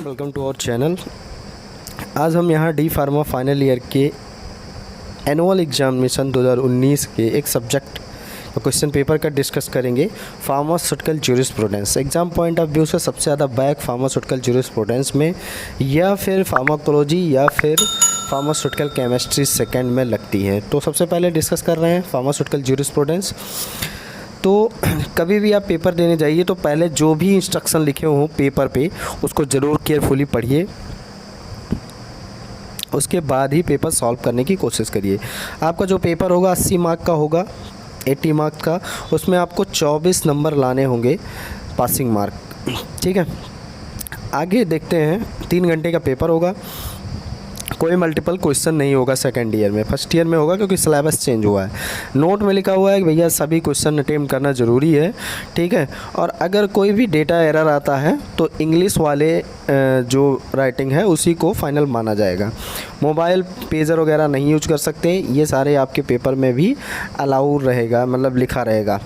Welcome to our channel. आज हम यहाँ डी फार्मा फाइनल ईयर के एनुअल एग्जामिनेशन 2019 के एक सब्जेक्ट क्वेश्चन पेपर का डिस्कस करेंगे। Pharmaceutical jurisprudence exam point of view से सबसे ज़्यादा बैक फार्मास्यूटिकल ज्यूरिस्प्रूडेंस में या फिर फार्माकोलॉजी या फिर फार्मास्यूटिकल केमिस्ट्री सेकेंड में लगती है। तो सबसे पहले डिस्कस कर रहे हैं फार्मास्यूटिकल ज्यूरिस्प्रूडेंस। तो कभी भी आप पेपर देने जाइए तो पहले जो भी इंस्ट्रक्शन लिखे हों पेपर पे उसको ज़रूर केयरफुली पढ़िए, उसके बाद ही पेपर सॉल्व करने की कोशिश करिए। आपका जो पेपर होगा 80 मार्क का होगा, 80 मार्क का, उसमें आपको 24 नंबर लाने होंगे पासिंग मार्क। ठीक है, आगे देखते हैं। 3 घंटे का पेपर होगा, कोई मल्टीपल क्वेश्चन नहीं होगा सेकंड ईयर में, फर्स्ट ईयर में होगा क्योंकि सिलेबस चेंज हुआ है। नोट में लिखा हुआ है कि भैया सभी क्वेश्चन अटेम्प्ट करना ज़रूरी है। ठीक है, और अगर कोई भी डेटा एरर आता है तो इंग्लिश वाले जो राइटिंग है उसी को फाइनल माना जाएगा। मोबाइल पेजर वगैरह नहीं यूज कर सकते, ये सारे आपके पेपर में भी अलाउ रहेगा, मतलब लिखा रहेगा,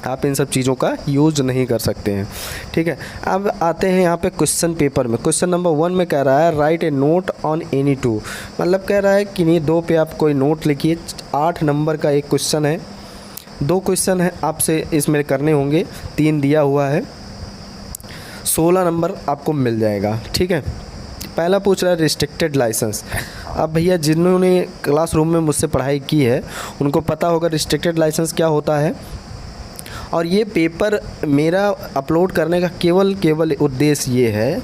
आप इन सब चीज़ों का यूज़ नहीं कर सकते हैं। ठीक है, अब आते हैं यहाँ पे क्वेश्चन पेपर में। क्वेश्चन नंबर 1 में कह रहा है right A note on any 2, मतलब कह रहा है कि नहीं 2 पे आप कोई नोट लिखिए। 8 नंबर का एक क्वेश्चन है, 2 क्वेश्चन है आपसे इसमें करने होंगे, 3 दिया हुआ है, 16 नंबर आपको मिल जाएगा। ठीक है, पहला पूछ रहा है रिस्ट्रिक्टेड लाइसेंस। अब भैया जिन्होंने क्लासरूम में मुझसे पढ़ाई की है उनको पता होगा रिस्ट्रिक्टेड लाइसेंस क्या होता है। और ये पेपर मेरा अपलोड करने का केवल उद्देश्य ये है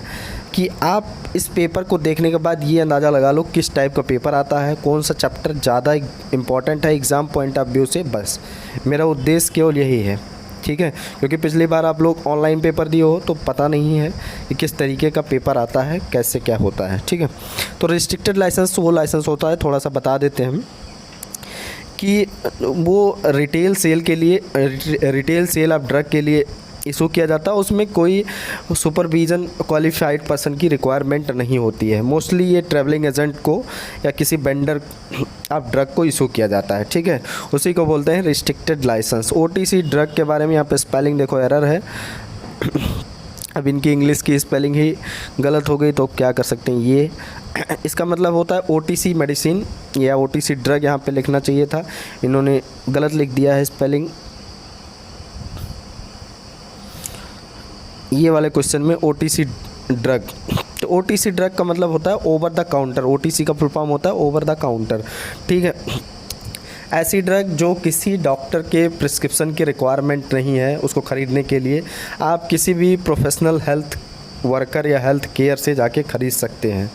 कि आप इस पेपर को देखने के बाद ये अंदाज़ा लगा लो किस टाइप का पेपर आता है, कौन सा चैप्टर ज़्यादा इम्पॉर्टेंट है एग्ज़ाम पॉइंट ऑफ व्यू से। बस मेरा उद्देश्य केवल यही है। ठीक है, क्योंकि पिछली बार आप लोग ऑनलाइन पेपर दिए हो तो पता नहीं है कि किस तरीके का पेपर आता है, कैसे क्या होता है। ठीक है, तो रिस्ट्रिक्टेड लाइसेंस वो लाइसेंस होता है, थोड़ा सा बता देते हैं हम कि वो रिटेल सेल के लिए, रिटेल सेल ऑफ ड्रग के लिए इशू किया जाता है। उसमें कोई सुपरविज़न क्वालिफाइड पर्सन की रिक्वायरमेंट नहीं होती है। मोस्टली ये ट्रैवलिंग एजेंट को या किसी वेंडर ऑफ ड्रग को इशू किया जाता है। ठीक है, उसी को बोलते हैं रिस्ट्रिक्टेड लाइसेंस। ओटीसी ड्रग के बारे में यहाँ पे स्पेलिंग देखो एरर है। अब इनकी इंग्लिश की स्पेलिंग ही गलत हो गई तो क्या कर सकते हैं, ये इसका मतलब होता है ओटीसी मेडिसिन या ओटीसी ड्रग, यहाँ पे लिखना चाहिए था, इन्होंने गलत लिख दिया है स्पेलिंग। ये वाले क्वेश्चन में ओटीसी ड्रग, तो ओटीसी ड्रग का मतलब होता है ओवर द काउंटर, ओटीसी का फुल फॉर्म होता है ओवर द काउंटर। ठीक है, ऐसी ड्रग जो किसी डॉक्टर के प्रिस्क्रिप्शन की रिक्वायरमेंट नहीं है उसको ख़रीदने के लिए आप किसी भी प्रोफेशनल हेल्थ वर्कर या हेल्थ केयर से जाके ख़रीद सकते हैं।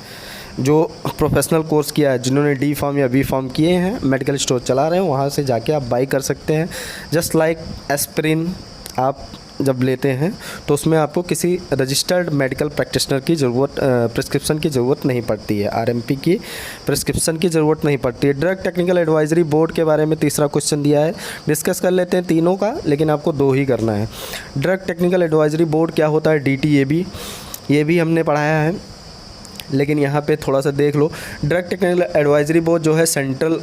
जो प्रोफेशनल कोर्स किया है, जिन्होंने डी फार्म या बी फार्म किए हैं, मेडिकल स्टोर चला रहे हैं, वहाँ से जाके आप बाई कर सकते हैं। जस्ट लाइक एस्पिरिन आप जब लेते हैं तो उसमें आपको किसी रजिस्टर्ड मेडिकल प्रैक्टिशनर की ज़रूरत, प्रिस्क्रिप्शन की ज़रूरत नहीं पड़ती है, आरएमपी की प्रिस्क्रिप्शन की ज़रूरत नहीं पड़ती है। ड्रग टेक्निकल एडवाइजरी बोर्ड के बारे में तीसरा क्वेश्चन दिया है, डिस्कस कर लेते हैं तीनों का, लेकिन आपको 2 ही करना है। ड्रग टेक्निकल एडवाइजरी बोर्ड क्या होता है, डीटीएबी, ये भी हमने पढ़ाया है, लेकिन यहाँ पे थोड़ा सा देख लो। ड्रग टेक्निकल एडवाइजरी बोर्ड जो है सेंट्रल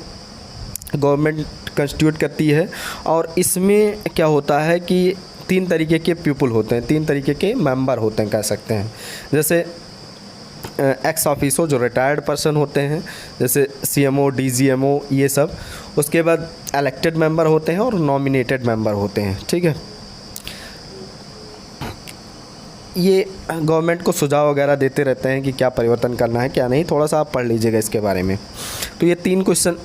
गवर्नमेंट कंस्टिट्यूट करती है, और इसमें क्या होता है कि 3 तरीके के पीपल होते हैं, 3 तरीके के मेंबर होते हैं कह सकते हैं। जैसे एक्स ऑफिसो जो रिटायर्ड पर्सन होते हैं, जैसे सीएमओ, डीजीएमओ, ये सब। उसके बाद इलेक्टेड मेंबर होते हैं और नॉमिनेटेड मेंबर होते हैं। ठीक है, ये गवर्नमेंट को सुझाव वगैरह देते रहते हैं कि क्या परिवर्तन करना है क्या नहीं, थोड़ा सा आप पढ़ लीजिएगा इसके बारे में। तो ये 3 क्वेश्चन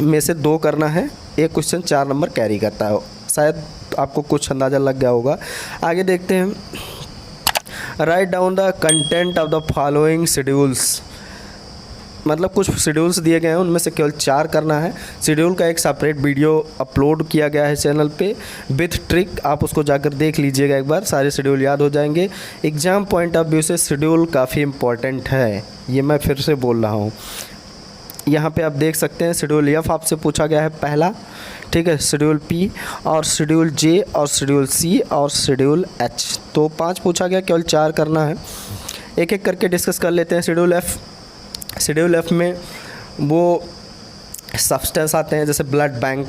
में से 2 करना है, एक क्वेश्चन 4 नंबर कैरी करता है, शायद आपको कुछ अंदाज़ा लग गया होगा। आगे देखते हैं। Write down the content of the following schedules, मतलब कुछ शेड्यूल्स दिए गए हैं, उनमें से केवल 4 करना है। शेड्यूल का एक सेपरेट वीडियो अपलोड किया गया है चैनल पे विथ ट्रिक, आप उसको जाकर देख लीजिएगा एक बार, सारे शेड्यूल याद हो जाएंगे। एग्ज़ाम पॉइंट ऑफ व्यू से शेड्यूल काफ़ी इम्पॉर्टेंट है, ये मैं फिर से बोल रहा हूँ। यहाँ पे आप देख सकते हैं शेड्यूल एफ आपसे पूछा गया है पहला, ठीक है, शेड्यूल पी और शेड्यूल जे और शेड्यूल सी और शेड्यूल एच, तो 5 पूछा गया, केवल 4 करना है। एक एक करके डिस्कस कर लेते हैं। शेड्यूल एफ, शेड्यूल एफ में वो सब्सटेंस आते हैं जैसे ब्लड बैंक,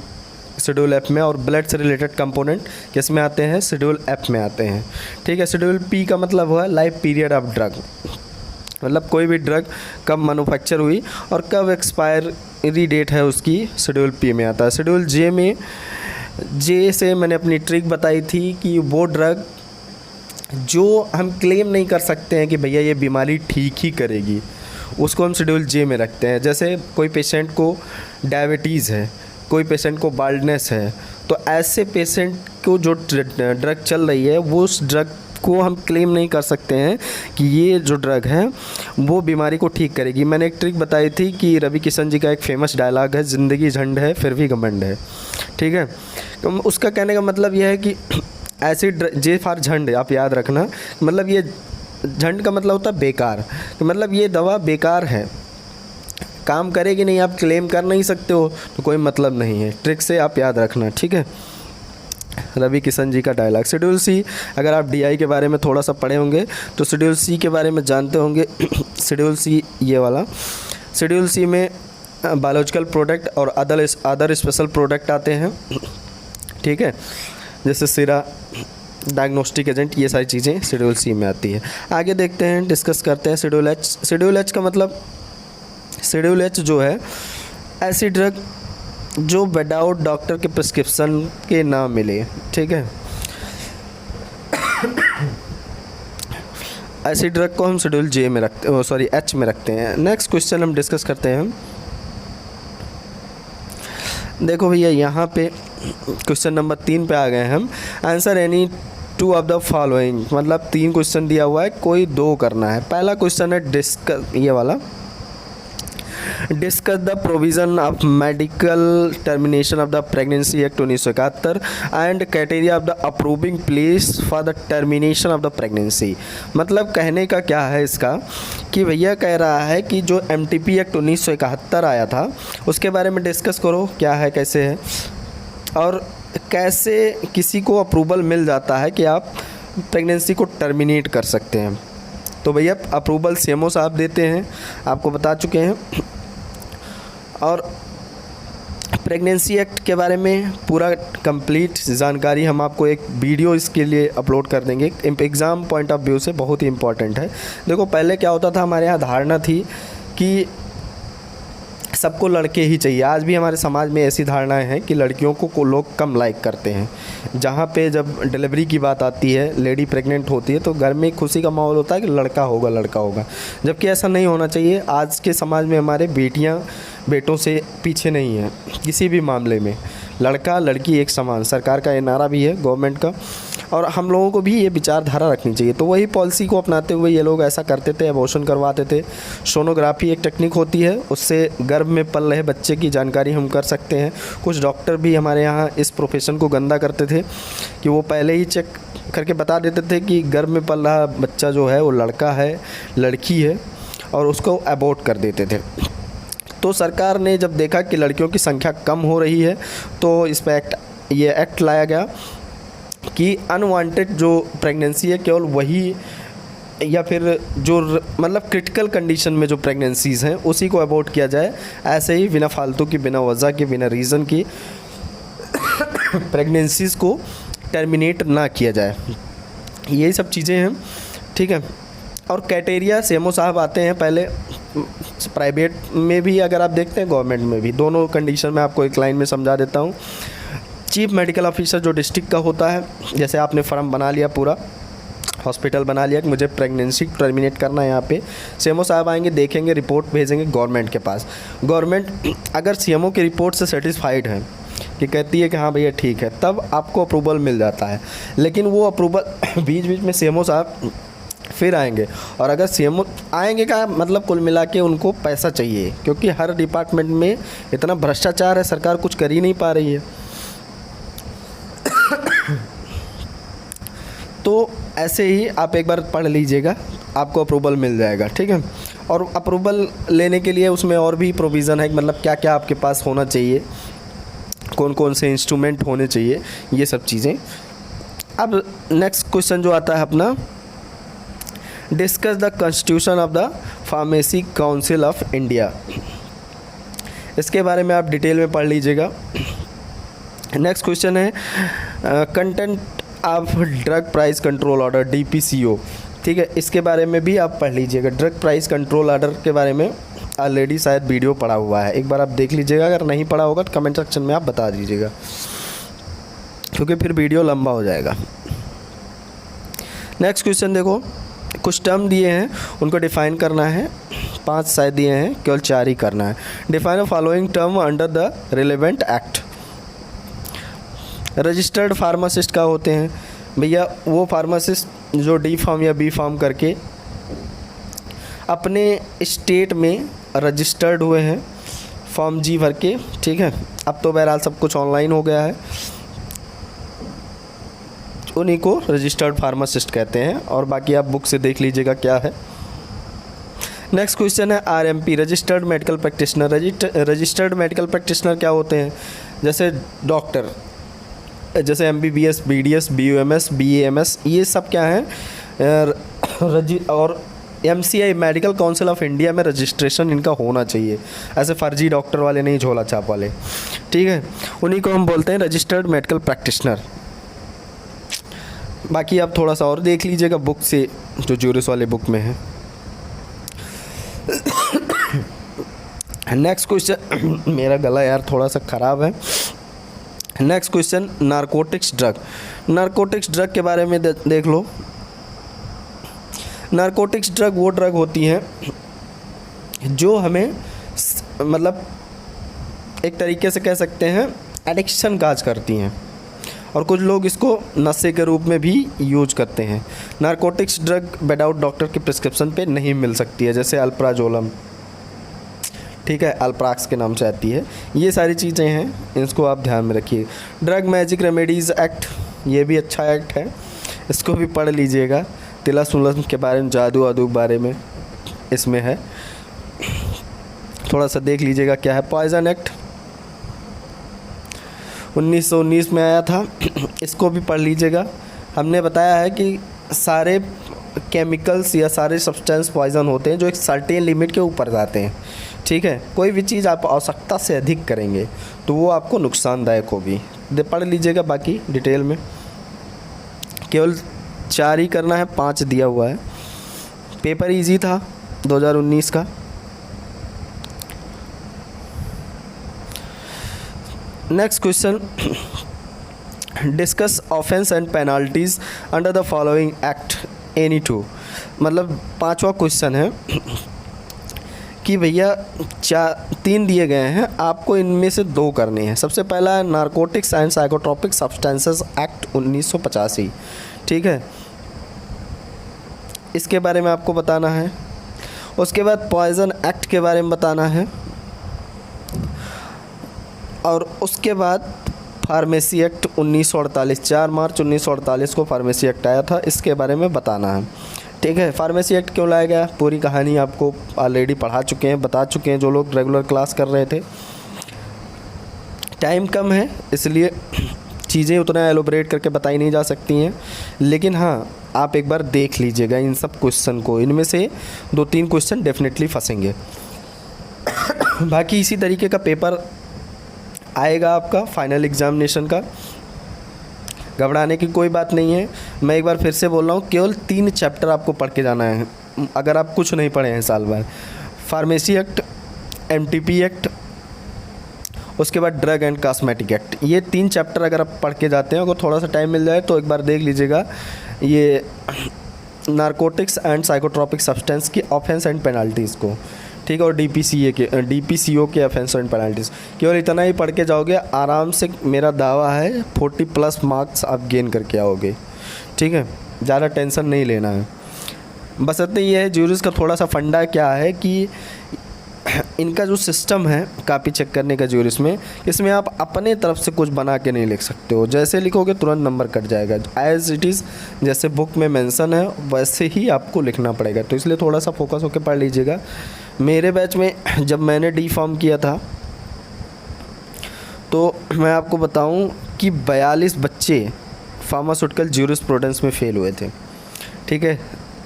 शेड्यूल एफ में, और ब्लड से रिलेटेड कंपोनेंट किस में आते हैं, शेड्यूल एफ में आते हैं। ठीक है। शेड्यूल पी का मतलब हुआ लाइफ पीरियड ऑफ ड्रग, मतलब कोई भी ड्रग कब मैन्युफैक्चर हुई और कब एक्सपायरी डेट है उसकी, शेड्यूल पी में आता है। शेड्यूल जे में, जे से मैंने अपनी ट्रिक बताई थी कि वो ड्रग जो हम क्लेम नहीं कर सकते हैं कि भैया ये बीमारी ठीक ही करेगी, उसको हम शेड्यूल जे में रखते हैं। जैसे कोई पेशेंट को डायबिटीज़ है, कोई पेशेंट को बाल्डनेस है, तो ऐसे पेशेंट को जो ड्रग चल रही है वो उस ड्रग को हम क्लेम नहीं कर सकते हैं कि ये जो ड्रग है वो बीमारी को ठीक करेगी। मैंने एक ट्रिक बताई थी कि रवि किशन जी का एक फेमस डायलॉग है, ज़िंदगी झंड है फिर भी घमंड है। ठीक है। तो उसका कहने का मतलब यह है कि एसिड जे फॉर झंड, आप याद रखना, मतलब ये झंड का मतलब होता है बेकार, तो मतलब ये दवा बेकार है, काम करेगी नहीं, आप क्लेम कर नहीं सकते हो तो कोई मतलब नहीं है। ट्रिक से आप याद रखना। ठीक है। रवि किशन जी का डायलॉग। शेड्यूल सी, अगर आप डीआई के बारे में थोड़ा सा पढ़े होंगे तो शेड्यूल सी के बारे में जानते होंगे। शेड्यूल सी ये वाला, शेड्यूल सी में बायोलॉजिकल प्रोडक्ट और अदर स्पेशल प्रोडक्ट आते हैं। ठीक है। जैसे सिरा, डायग्नोस्टिक एजेंट, ये सारी चीज़ें शेड्यूल सी में आती है। आगे देखते हैं, डिस्कस करते हैं शेड्यूल एच। शेड्यूल एच का मतलब, शेड्यूल एच जो है ऐसी ड्रग जो विदाउट डॉक्टर के प्रिस्क्रिप्शन के ना मिले। ठीक है। ऐसी ड्रग को हम शेड्यूल जे में रखते, सॉरी एच में रखते हैं। नेक्स्ट क्वेश्चन हम डिस्कस करते हैं। देखो भैया यहाँ पे क्वेश्चन नंबर 3 पे आ गए हम। Answer any 2 of the following, मतलब 3 क्वेश्चन दिया हुआ है, कोई 2 करना है। पहला क्वेश्चन है डिस्कस, ये वाला, discuss the provision of medical termination of the pregnancy act 1971 and criteria of the approving place for the termination of the pregnancy. मतलब कहने का क्या है इसका कि भैया कह रहा है कि जो एमटीपी एक्ट 1971 आया था उसके बारे में डिस्कस करो, क्या है, कैसे है, और कैसे किसी को अप्रूवल मिल जाता है कि आप प्रेगनेंसी को टर्मिनेट कर सकते हैं। तो भैया अप्रूवल सीएमओ साहब देते हैं, आपको बता चुके हैं। और प्रेगनेंसी एक्ट के बारे में पूरा कंप्लीट जानकारी हम आपको एक वीडियो इसके लिए अपलोड कर देंगे, एग्ज़ाम पॉइंट ऑफ व्यू से बहुत ही इम्पोर्टेंट है। देखो पहले क्या होता था, हमारे यहाँ धारणा थी कि सबको लड़के ही चाहिए। आज भी हमारे समाज में ऐसी धारणाएं हैं कि लड़कियों को लोग कम लाइक करते हैं। जहाँ पे जब डिलीवरी की बात आती है, लेडी प्रेग्नेंट होती है, तो घर में खुशी का माहौल होता है कि लड़का होगा लड़का होगा, जबकि ऐसा नहीं होना चाहिए। आज के समाज में हमारे बेटियाँ बेटों से पीछे नहीं हैं किसी भी मामले में, लड़का लड़की एक समान। सरकार का ये नारा भी है, गवर्नमेंट का, और हम लोगों को भी ये विचारधारा रखनी चाहिए। तो वही पॉलिसी को अपनाते हुए ये लोग ऐसा करते थे, एबॉर्शन करवाते थे। सोनोग्राफी एक टेक्निक होती है, उससे गर्भ में पल रहे बच्चे की जानकारी हम कर सकते हैं। कुछ डॉक्टर भी हमारे यहाँ इस प्रोफेशन को गंदा करते थे कि वो पहले ही चेक करके बता देते थे कि गर्भ में पल रहा बच्चा जो है वो लड़का है लड़की है, और उसको अबॉर्ट कर देते थे। तो सरकार ने जब देखा कि लड़कियों की संख्या कम हो रही है तो इस पर ये एक्ट लाया गया कि अनवांटेड जो प्रेगनेंसी है केवल वही, या फिर जो मतलब क्रिटिकल कंडीशन में जो प्रेगनेंसीज़ हैं उसी को अबॉर्ट किया जाए। ऐसे ही बिना फालतू की, बिना वजह की, बिना रीज़न की प्रेगनेंसीज़ को टर्मिनेट ना किया जाए। यही सब चीज़ें हैं। ठीक है। और क्राइटेरिया सीएमओ साहब आते हैं पहले, प्राइवेट में भी अगर आप देखते हैं, गवर्नमेंट में भी, दोनों कंडीशन में आपको एक लाइन में समझा देता हूँ। चीफ मेडिकल ऑफिसर जो डिस्ट्रिक्ट का होता है, जैसे आपने फॉर्म बना लिया, पूरा हॉस्पिटल बना लिया कि मुझे प्रेगनेंसी टर्मिनेट करना है, यहाँ पे सीएमओ साहब आएंगे, देखेंगे, रिपोर्ट भेजेंगे गवर्नमेंट के पास। गवर्नमेंट अगर सीएमओ की रिपोर्ट से सेटिस्फाइड है कि कहती है कि हाँ भैया ठीक है, तब आपको अप्रूवल मिल जाता है। लेकिन वो अप्रूवल बीच बीच में सीएमओ साहब फिर आएंगे, और अगर सीएमओ आएंगे का मतलब कुल मिला के उनको पैसा चाहिए, क्योंकि हर डिपार्टमेंट में इतना भ्रष्टाचार है, सरकार कुछ कर ही नहीं पा रही है। तो ऐसे ही आप एक बार पढ़ लीजिएगा, आपको अप्रूवल मिल जाएगा। ठीक है। और अप्रूवल लेने के लिए उसमें और भी प्रोविज़न है, मतलब क्या क्या आपके पास होना चाहिए, कौन कौन से इंस्ट्रूमेंट होने चाहिए, ये सब चीज़ें। अब नेक्स्ट क्वेश्चन जो आता है अपना, discuss the constitution of the pharmacy council of India. इसके बारे में आप डिटेल में पढ़ लीजिएगा। नेक्स्ट क्वेश्चन है content of drug price control order DPCO। ठीक है, इसके बारे में भी आप पढ़ लीजिएगा। ड्रग प्राइस कंट्रोल ऑर्डर के बारे में ऑलरेडी शायद वीडियो पड़ा हुआ है, एक बार आप देख लीजिएगा। अगर नहीं पड़ा होगा तो कमेंट सेक्शन में आप बता दीजिएगा, क्योंकि फिर वीडियो लंबा हो जाएगा। नेक्स्ट क्वेश्चन देखो, कुछ टर्म दिए हैं उनको डिफाइन करना है। 5 शायद दिए हैं, केवल 4 ही करना है। Define the following term under the relevant act. Registered pharmacist का होते हैं भैया वो फार्मासिस्ट जो D फार्म या B फार्म करके अपने स्टेट में रजिस्टर्ड हुए हैं, फॉर्म G भर के। ठीक है, अब तो बहरहाल सब कुछ ऑनलाइन हो गया है, उन्हीं को रजिस्टर्ड फार्मासिस्ट कहते हैं, और बाकी आप बुक से देख लीजिएगा क्या है। नेक्स्ट क्वेश्चन है RMP, registered medical practitioner. Registered medical practitioner क्या होते हैं? जैसे डॉक्टर, जैसे MBBS, BDS, BUMS, BAMS, ये सब क्या हैं? और MCI medical council of India में रजिस्ट्रेशन इनका होना चाहिए, ऐसे फर्जी डॉक्टर वाले नहीं, झोला छाप वाले। ठीक है, उन्हीं को हम बोलते हैं रजिस्टर्ड मेडिकल प्रैक्टिशनर। बाकी आप थोड़ा सा और देख लीजिएगा बुक से, जो ज्यूरिस वाले बुक में है। नेक्स्ट क्वेश्चन, मेरा गला यार थोड़ा सा ख़राब है। Next question, narcotics drug. Narcotics drug के बारे में देख लो। नारकोटिक्स ड्रग वो ड्रग होती हैं जो हमें मतलब एक तरीके से कह सकते हैं एडिक्शन काज करती हैं, और कुछ लोग इसको नशे के रूप में भी यूज करते हैं। नारकोटिक्स ड्रग विदाउट डॉक्टर के प्रिस्क्रिप्शन पे नहीं मिल सकती है, जैसे अल्प्राजोलम, ठीक है, अल्प्राक्स के नाम से आती है। ये सारी चीज़ें हैं, इसको आप ध्यान में रखिए। ड्रग मैजिक रेमेडीज़ एक्ट, ये भी अच्छा एक्ट है, इसको भी पढ़ लीजिएगा। तिलस्म उलस्म के बारे में, जादू वादू के बारे में इसमें है, थोड़ा सा देख लीजिएगा क्या है। पॉइजन एक्ट 1919 में आया था, इसको भी पढ़ लीजिएगा। हमने बताया है कि सारे केमिकल्स या सारे सब्सटेंस पॉइजन होते हैं जो एक सर्टेन लिमिट के ऊपर जाते हैं। ठीक है, कोई भी चीज़ आप आवश्यकता से अधिक करेंगे तो वो आपको नुकसानदायक होगी। पढ़ लीजिएगा बाकी डिटेल में, केवल 4 ही करना है, 5 दिया हुआ है। पेपर इजी था 2019 का। Next question, discuss offence and penalties under the following act any two. मतलब 5वां क्वेश्चन है कि भैया 3 दिए गए हैं, आपको इनमें से 2 करने हैं। सबसे पहला है narcotics and psychotropic substances act 1985। ठीक है, इसके बारे में आपको बताना है। उसके बाद पॉइजन एक्ट के बारे में बताना है, और उसके बाद फार्मेसी एक्ट 1948, 4 मार्च 1948 को फार्मेसी एक्ट आया था, इसके बारे में बताना है। ठीक है, फार्मेसी एक्ट क्यों लाया गया, पूरी कहानी आपको ऑलरेडी पढ़ा चुके हैं, बता चुके हैं जो लोग रेगुलर क्लास कर रहे थे। टाइम कम है इसलिए चीज़ें उतना एलोबरेट करके बताई नहीं जा सकती हैं, लेकिन हाँ आप एक बार देख लीजिएगा इन सब क्वेश्चन को, इनमें से 2-3 क्वेश्चन डेफिनेटली फंसेंगे। बाकी इसी तरीके का पेपर आएगा आपका फाइनल एग्जामिनेशन का, घबराने की कोई बात नहीं है। मैं एक बार फिर से बोल रहा हूँ, केवल 3 चैप्टर आपको पढ़ के जाना है अगर आप कुछ नहीं पढ़े हैं साल भर। फार्मेसी एक्ट, MTP एक्ट, उसके बाद ड्रग एंड कॉस्मेटिक एक्ट, ये 3 चैप्टर अगर आप पढ़ के जाते हैं, अगर थोड़ा सा टाइम मिल जाए तो एक बार देख लीजिएगा ये नारकोटिक्स एंड साइकोट्रोपिक सब्सटेंस की ऑफेंस एंड पेनल्टीज़ को। ठीक है, और DPCO के ऑफेंस एंड पेनल्टीज़, केवल इतना ही पढ़ के जाओगे, आराम से मेरा दावा है 40+ मार्क्स आप गेन करके आओगे। ठीक है, ज़्यादा टेंशन नहीं लेना है। बस इतना ही है। ज्यूरिस का थोड़ा सा फंडा क्या है कि इनका जो सिस्टम है कॉपी चेक करने का ज्यूरिस में, इसमें आप अपने तरफ से कुछ बना के नहीं लिख सकते हो, जैसे लिखोगे तुरंत नंबर कट जाएगा। एज इट इज़ जैसे बुक में मेंशन है वैसे ही आपको लिखना पड़ेगा, तो इसलिए थोड़ा सा फोकस होकर पढ़ लीजिएगा। मेरे बैच में जब मैंने D फार्म किया था तो मैं आपको बताऊं कि 42 बच्चे फार्मास्यूटिकल ज्यूरिस्प्रूडेंस में फ़ेल हुए थे। ठीक है,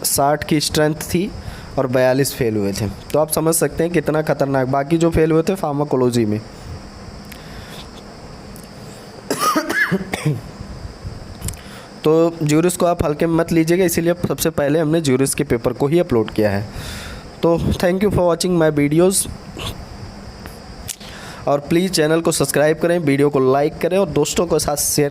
60 की स्ट्रेंथ थी और 42 फेल हुए थे, तो आप समझ सकते हैं कितना खतरनाक। बाकी जो फेल हुए थे फार्माकोलॉजी में। तो ज्यूरिस को आप हल्के में मत लीजिएगा, इसीलिए सबसे पहले हमने ज्यूरिस के पेपर को ही अपलोड किया है। तो thank you for watching my videos, और प्लीज़ चैनल को सब्सक्राइब करें, वीडियो को लाइक करें और दोस्तों के साथ शेयर